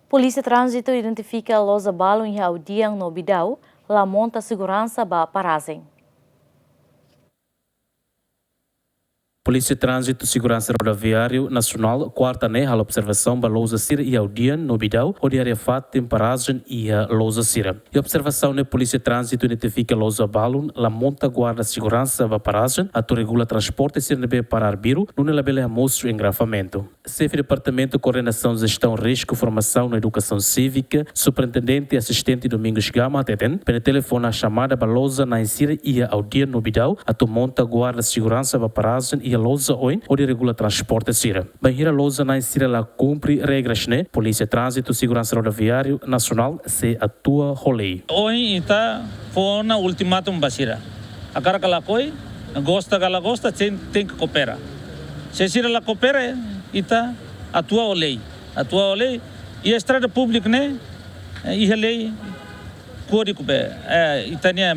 Polícia Trânsito identifica los abalos em Audiang no Bidau, la monta segurança ba paragem. Polícia Trânsito Segurança Rodoviário Nacional quarta a observação da Lousa Sira e Audian no Bidau, onde área fat tem paragem e a Lousa Sira. E a observação na Polícia Trânsito identifica Lousa Balun, la monta guarda segurança da paragem, a regula transporte e CNB para Arbiru, não labela mostro engravamento. CEF Departamento de Coordenação Gestão Risco Formação na Educação Cívica, Superintendente e Assistente Domingos Gama atendem, pelo telefone a chamada da Lousa na Sira e a Audian no Bidau, a monta guarda segurança da paragem e a Lousa Oin, onde regula transporte Sira. Banheira Lousa na Sira lá cumpre regras, né? Polícia Trânsito Segurança Rodoviário Nacional se atua rolê. Hoje está fora ultimatum basira. A cara que ela gosta, tem que cooperar. Se Sira ela coopera, está atua o lei. E a estrada pública, né? E a lei código itania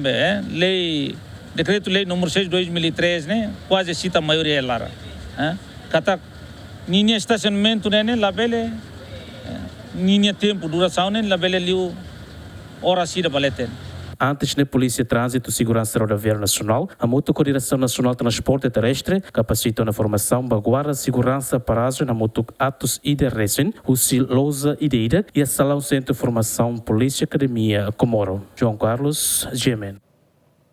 lei Decreto-Lei número 6 de 2003, né? Quase cita a maioria é lá. Kata ninha estacionamento, né? Labele ninha tempo, duração, né? Labele liu hora cida balete. Antes da Polícia Trânsito Segurança Rodoviária Nacional, a Coordenação Nacional de Transporte Terrestre capacita na formação da guarda segurança paragem na moto atos IDRSN, o Lousa Ideida e a Salão Centro de Formação Polícia Academia Comoro. João Carlos, Gemen.